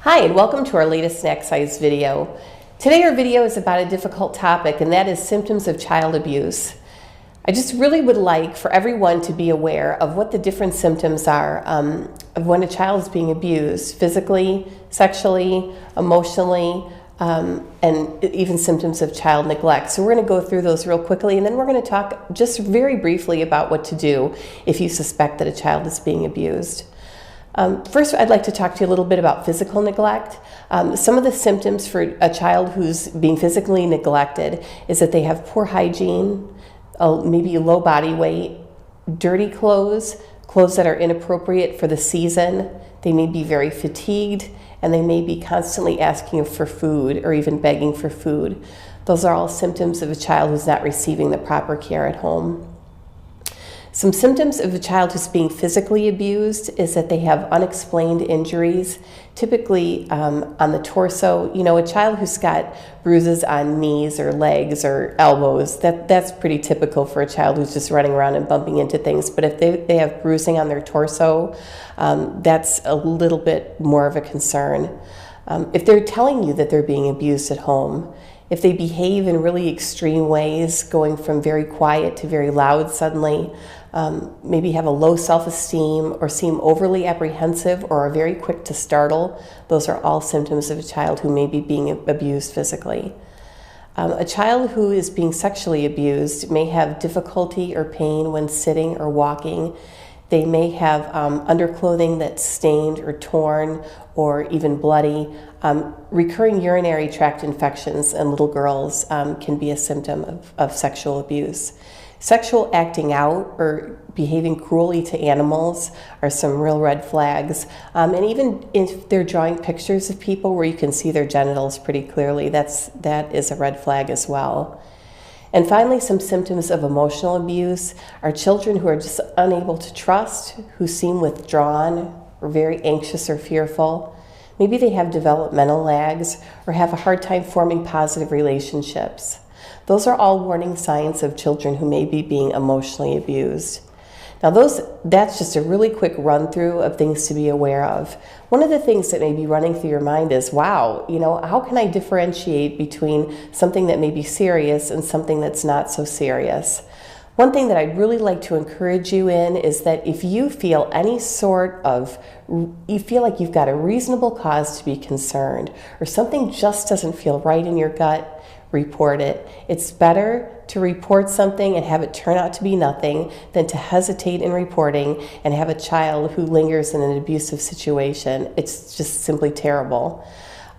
Hi, and welcome to our latest snack size video. Today our video is about a difficult topic, and that is symptoms of child abuse. I just really would like for everyone to be aware of what the different symptoms are of when a child is being abused, physically, sexually, emotionally, and even symptoms of child neglect. So we're going to go through those real quickly, and then we're going to talk just very briefly about what to do if you suspect that a child is being abused. First, I'd like to talk to you a little bit about physical neglect. Some of the symptoms for a child who's being physically neglected is that they have poor hygiene, maybe low body weight, dirty clothes, clothes that are inappropriate for the season. They may be very fatigued, and they may be constantly asking for food or even begging for food. Those are all symptoms of a child who's not receiving the proper care at home. Some symptoms of a child who's being physically abused is that they have unexplained injuries, typically on the torso. You know, a child who's got bruises on knees or legs or elbows, that's pretty typical for a child who's just running around and bumping into things. But if they have bruising on their torso, that's a little bit more of a concern. If they're telling you that they're being abused at home, if they behave in really extreme ways, going from very quiet to very loud suddenly, maybe have a low self-esteem or seem overly apprehensive or are very quick to startle, those are all symptoms of a child who may be being abused physically. A child who is being sexually abused may have difficulty or pain when sitting or walking. They may have underclothing that's stained or torn or even bloody. Recurring urinary tract infections in little girls can be a symptom of sexual abuse. Sexual acting out or behaving cruelly to animals are some real red flags. And even if they're drawing pictures of people where you can see their genitals pretty clearly, that is a red flag as well. And finally, some symptoms of emotional abuse are children who are just unable to trust, who seem withdrawn or very anxious or fearful. Maybe they have developmental lags or have a hard time forming positive relationships. Those are all warning signs of children who may be being emotionally abused. Now that's just a really quick run through of things to be aware of. One of the things that may be running through your mind is, wow, you know, how can I differentiate between something that may be serious and something that's not so serious? One thing that I'd really like to encourage you in is that if you feel you feel like you've got a reasonable cause to be concerned, or something just doesn't feel right in your gut, report it. It's better to report something and have it turn out to be nothing than to hesitate in reporting and have a child who lingers in an abusive situation. It's just simply terrible.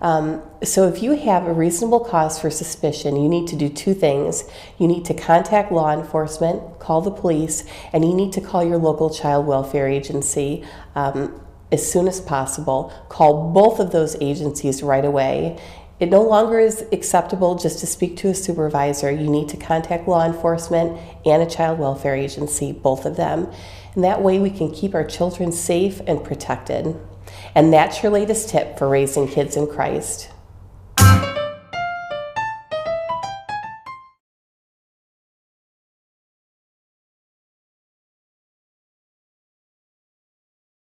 So if you have a reasonable cause for suspicion, you need to do two things. You need to contact law enforcement, call the police, and you need to call your local child welfare agency as soon as possible. Call both of those agencies right away. It no longer is acceptable just to speak to a supervisor. You need to contact law enforcement and a child welfare agency, both of them. And that way we can keep our children safe and protected. And that's your latest tip for raising kids in Christ.